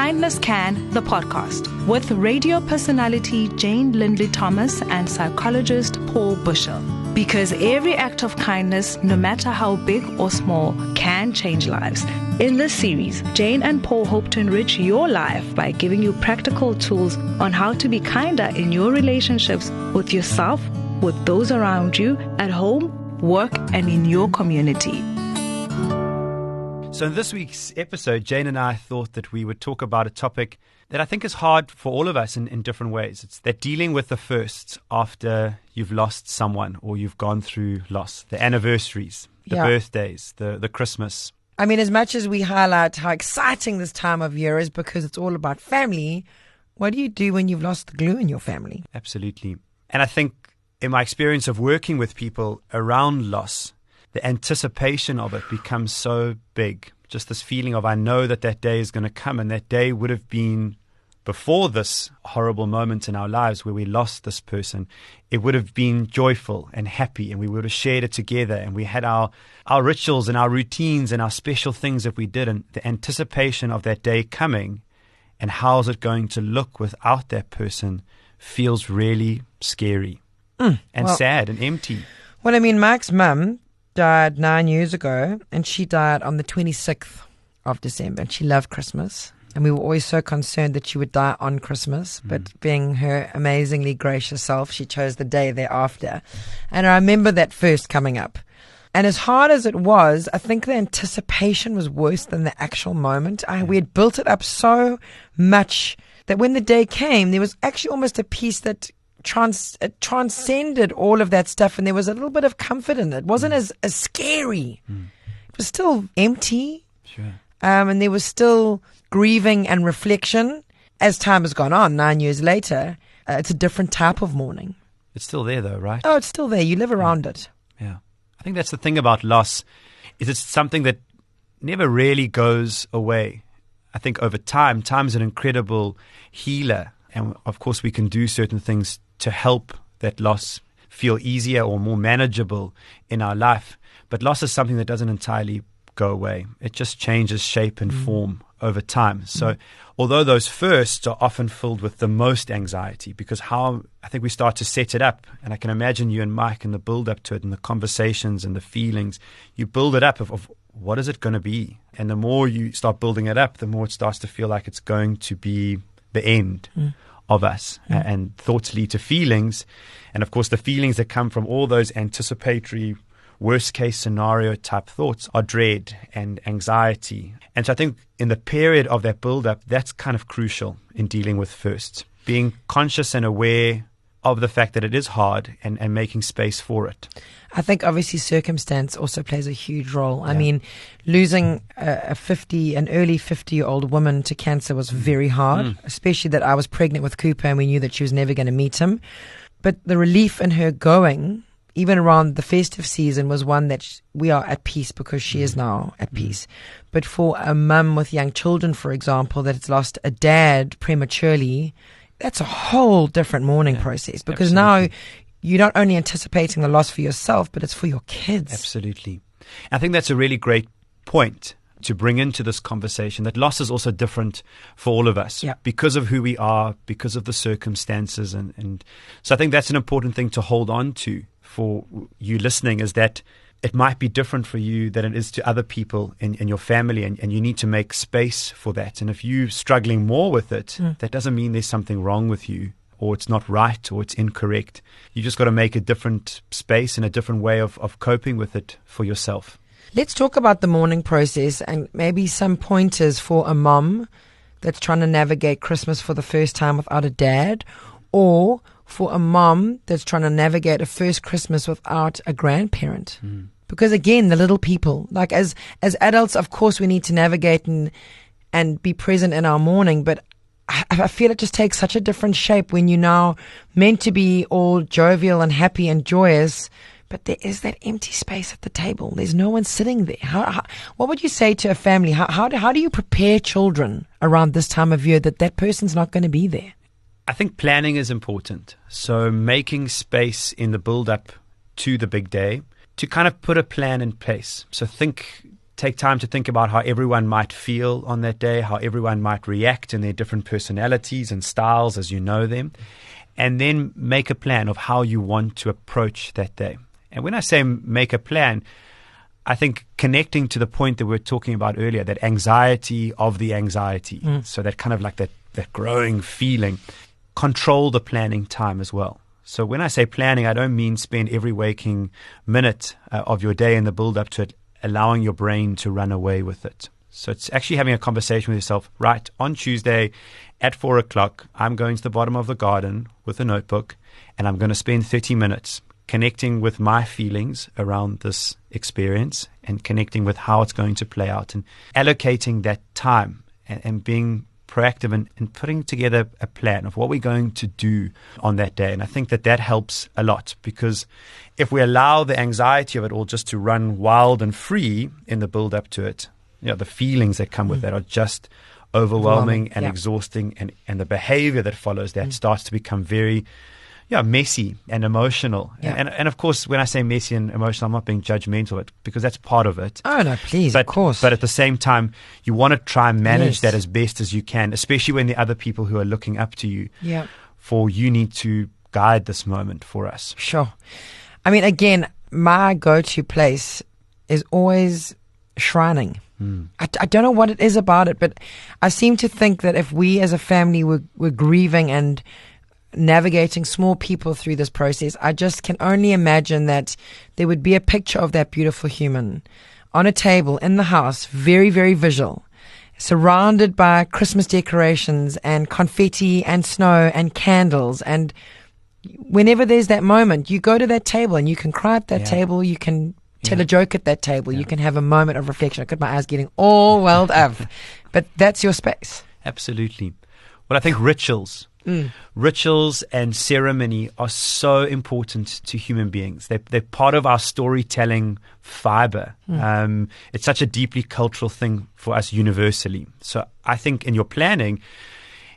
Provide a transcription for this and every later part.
Kindness Can, the podcast, with radio personality Jane Lindley Thomas and psychologist Paul Bushell. Because every act of kindness, no matter how big or small, can change lives. In this series, Jane and Paul hope to enrich your life by giving you practical tools on how to be kinder in your relationships with yourself, with those around you, at home, work, and in your community. So in this week's episode, Jane and I thought that we would talk about a topic that I think is hard for all of us in different ways. It's that dealing with the firsts after you've lost someone or you've gone through loss, the anniversaries, the birthdays, the Christmas. I mean, as much as we highlight how exciting this time of year is because it's all about family, what do you do when you've lost the glue in your family? Absolutely. And I think in my experience of working with people around loss, the anticipation of it becomes so big. Just this feeling of, I know that day is going to come, and that day would have been before this horrible moment in our lives where we lost this person. It would have been joyful and happy, and we would have shared it together, and we had our rituals and our routines and our special things that we did, and the anticipation of that day coming and how's it going to look without that person feels really scary and sad and empty. Well, I mean, Mark's mum died 9 years ago, and she died on the 26th of December, and she loved Christmas, and we were always so concerned that she would die on Christmas, but being her amazingly gracious self, she chose the day thereafter. And I remember that first coming up, and as hard as it was, I think the anticipation was worse than the actual moment. We had built it up so much that when the day came, there was actually almost a peace that transcended all of that stuff, and there was a little bit of comfort in it. It wasn't as scary. It was still empty. Sure. And there was still grieving and reflection. As time has gone on, 9 years later, it's a different type of mourning. It's still there though, right? Oh, it's still there. You live around it. Yeah. I think that's the thing about loss, is it's something that never really goes away. I think over time is an incredible healer. And of course we can do certain things to help that loss feel easier or more manageable in our life. But loss is something that doesn't entirely go away. It just changes shape and form over time. So although those firsts are often filled with the most anxiety, because how I think we start to set it up, and I can imagine you and Mike in the build up to it and the conversations and the feelings, you build it up of what is it going to be? And the more you start building it up, the more it starts to feel like it's going to be the end of us, and thoughts lead to feelings, and of course the feelings that come from all those anticipatory worst case scenario type thoughts are dread and anxiety. And so I think in the period of that build up, that's kind of crucial in dealing with firsts, being conscious and aware of the fact that it is hard and making space for it. I think obviously circumstance also plays a huge role. I mean, losing an early 50-year-old woman to cancer was very hard, especially that I was pregnant with Cooper and we knew that she was never going to meet him. But the relief in her going, even around the festive season, was one that we are at peace because she is now at peace. But for a mum with young children, for example, that has lost a dad prematurely, that's a whole different mourning process, because now you're not only anticipating the loss for yourself, but it's for your kids. Absolutely. I think that's a really great point to bring into this conversation, that loss is also different for all of us because of who we are, because of the circumstances. And so I think that's an important thing to hold on to for you listening, is that it might be different for you than it is to other people in your family, and you need to make space for that. And if you're struggling more with it, that doesn't mean there's something wrong with you, or it's not right, or it's incorrect. You just got to make a different space and a different way of coping with it for yourself. Let's talk about the mourning process and maybe some pointers for a mom that's trying to navigate Christmas for the first time without a dad, or for a mom that's trying to navigate a first Christmas without a grandparent. Because again, the little people, like as adults, of course, we need to navigate and be present in our mourning, but I feel it just takes such a different shape when you're now meant to be all jovial and happy and joyous, but there is that empty space at the table. There's no one sitting there. What would you say to a family? How do you prepare children around this time of year that person's not going to be there? I think planning is important. So making space in the build-up to the big day to kind of put a plan in place. So think take time to think about how everyone might feel on that day, how everyone might react in their different personalities and styles as you know them, and then make a plan of how you want to approach that day. And when I say make a plan, I think connecting to the point that we were talking about earlier, that anxiety of the anxiety, so that kind of like that growing feeling, control the planning time as well. So when I say planning, I don't mean spend every waking minute of your day in the build-up to it, allowing your brain to run away with it. So it's actually having a conversation with yourself, right, on Tuesday at 4 o'clock, I'm going to the bottom of the garden with a notebook, and I'm going to spend 30 minutes connecting with my feelings around this experience and connecting with how it's going to play out and allocating that time and being proactive and putting together a plan of what we're going to do on that day. And I think that helps a lot, because if we allow the anxiety of it all just to run wild and free in the build up to it, the feelings that come with that are just overwhelming and exhausting, and the behavior that follows that starts to become very messy and emotional. Yeah. And of course, when I say messy and emotional, I'm not being judgmental, because that's part of it. Oh, no, please, of course. But at the same time, you want to try and manage that as best as you can, especially when the other people who are looking up to you for you need to guide this moment for us. Sure. I mean, again, my go-to place is always shrining. I don't know what it is about it, but I seem to think that if we as a family were grieving and navigating small people through this process, I just can only imagine that there would be a picture of that beautiful human on a table in the house, very, very visual, surrounded by Christmas decorations and confetti and snow and candles. And whenever there's that moment, you go to that table and you can cry at that table, you can tell a joke at that table, you can have a moment of reflection. I got my eyes getting all welled up, but that's your space. Absolutely. Well, I think rituals and ceremony are so important to human beings. They're part of our storytelling fiber. It's such a deeply cultural thing for us universally. So I think in your planning,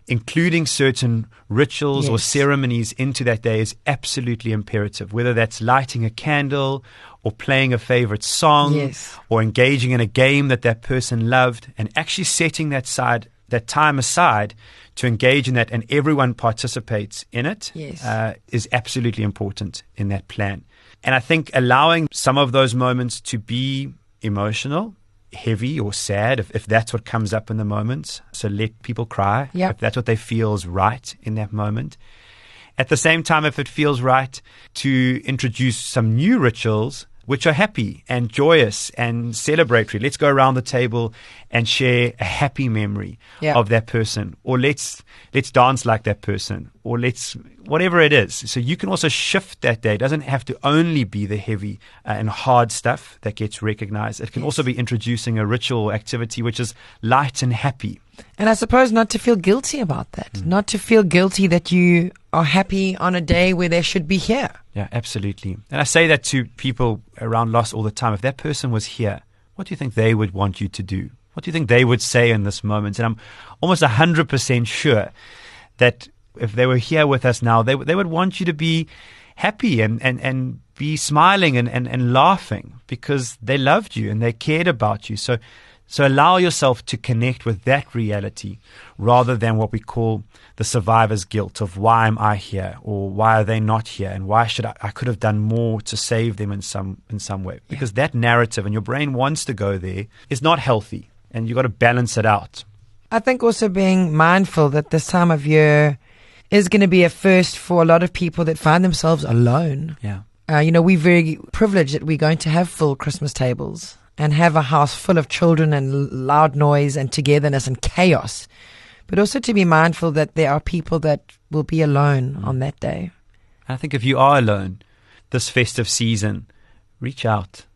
including certain rituals or ceremonies into that day is absolutely imperative, whether that's lighting a candle or playing a favorite song or engaging in a game that person loved, and actually setting that time aside to engage in that, and everyone participates in it is absolutely important in that plan. And I think allowing some of those moments to be emotional, heavy or sad, if that's what comes up in the moment. So let people cry if that's what they feel is right in that moment. At the same time, if it feels right, to introduce some new rituals which are happy and joyous and celebratory. Let's go around the table and share a happy memory of that person, or let's dance like that person, or whatever it is. So you can also shift that day. It doesn't have to only be the heavy and hard stuff that gets recognized. It can also be introducing a ritual activity which is light and happy. And I suppose not to feel guilty about that, not to feel guilty that you are happy on a day where they should be here. Yeah, absolutely. And I say that to people around loss all the time. If that person was here, what do you think they would want you to do? What do you think they would say in this moment? And I'm almost 100% sure that if they were here with us now, they would want you to be happy and be smiling and laughing, because they loved you and they cared about you. So allow yourself to connect with that reality rather than what we call the survivor's guilt of why am I here, or why are they not here, and why should I could have done more to save them in some way. Because that narrative, and your brain wants to go there, is not healthy, and you've got to balance it out. I think also being mindful that this time of year is going to be a first for a lot of people that find themselves alone. Yeah. We're very privileged that we're going to have full Christmas tables and have a house full of children and loud noise and togetherness and chaos. But also to be mindful that there are people that will be alone on that day. I think if you are alone this festive season, reach out,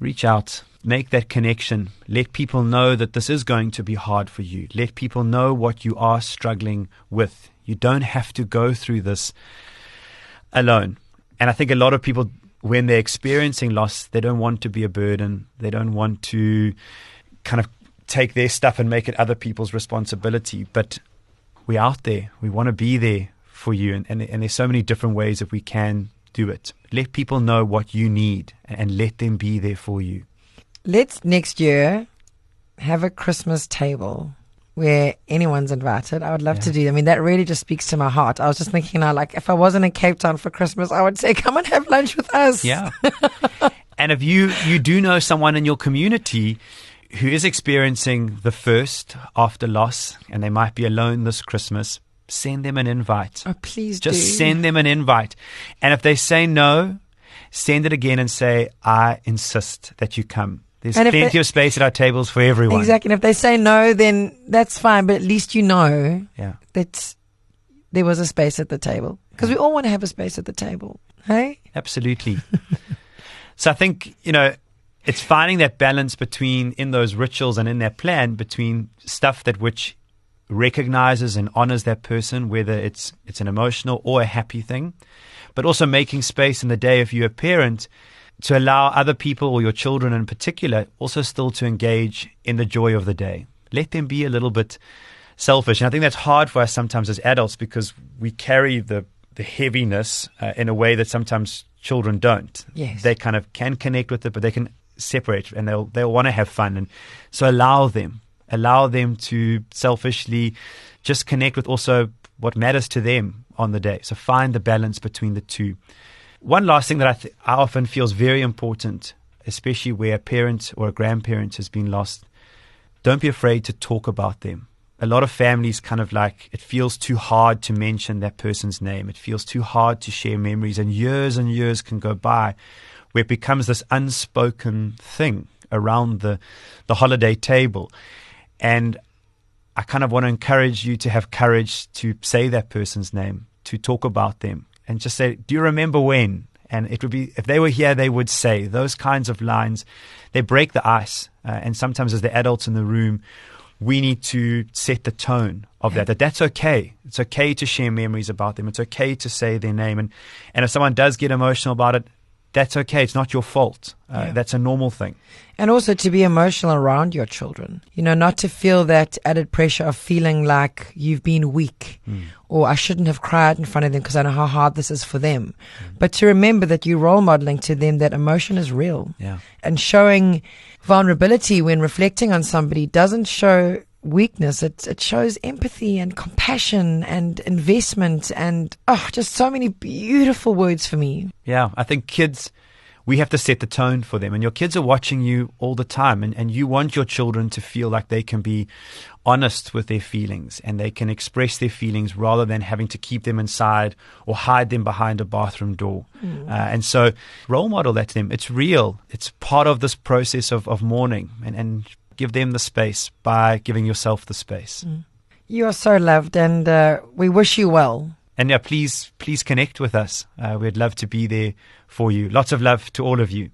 make that connection. Let people know that this is going to be hard for you. Let people know what you are struggling with. You don't have to go through this alone. And I think a lot of people, when they're experiencing loss, they don't want to be a burden. They don't want to kind of take their stuff and make it other people's responsibility. But we're out there. We want to be there for you. And there's so many different ways that we can do it. Let people know what you need and let them be there for you. Let's next year have a Christmas table where anyone's invited. I would love to do that. I mean, that really just speaks to my heart. I was just thinking now, like, if I wasn't in Cape Town for Christmas, I would say, come and have lunch with us. Yeah. And if you do know someone in your community who is experiencing the first after loss, and they might be alone this Christmas, send them an invite. Oh, please Just send them an invite. And if they say no, send it again and say, I insist that you come. There's plenty of space at our tables for everyone. Exactly. And if they say no, then that's fine. But at least you know that there was a space at the table. Because we all want to have a space at the table. Hey? Absolutely. So I think, it's finding that balance between, in those rituals and in their plan, between stuff that which recognizes and honors that person, whether it's an emotional or a happy thing, but also making space in the day, if you're a parent, to allow other people, or your children in particular, also still to engage in the joy of the day. Let them be a little bit selfish. And I think that's hard for us sometimes as adults, because we carry the heaviness in a way that sometimes children don't. Yes. They kind of can connect with it, but they can separate, and they'll want to have fun. And so allow them to selfishly just connect with also what matters to them on the day. So find the balance between the two. One last thing that I often feels very important, especially where a parent or a grandparent has been lost, don't be afraid to talk about them. A lot of families kind of like, it feels too hard to mention that person's name. It feels too hard to share memories, and years can go by where it becomes this unspoken thing around the holiday table. And I kind of want to encourage you to have courage to say that person's name, to talk about them, and just say, do you remember when? And it would be, if they were here, they would say those kinds of lines. They break the ice. And sometimes as the adults in the room, we need to set the tone of that's okay. It's okay to share memories about them. It's okay to say their name. And if someone does get emotional about it, that's okay. It's not your fault. That's a normal thing. And also to be emotional around your children, not to feel that added pressure of feeling like you've been weak or I shouldn't have cried in front of them because I know how hard this is for them. But to remember that you're role modeling to them that emotion is real. Yeah. And showing vulnerability when reflecting on somebody doesn't show weakness. It shows empathy and compassion and investment and just so many beautiful words for me. Yeah, I think kids, we have to set the tone for them, and your kids are watching you all the time, and you want your children to feel like they can be honest with their feelings and they can express their feelings rather than having to keep them inside or hide them behind a bathroom door. And so role model that to them. It's real. It's part of this process of mourning, and give them the space by giving yourself the space. You are so loved, and we wish you well. And please connect with us. We'd love to be there for you. Lots of love to all of you.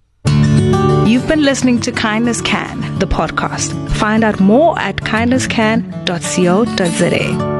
You've been listening to Kindness Can, the podcast. Find out more at kindnesscan.co.za.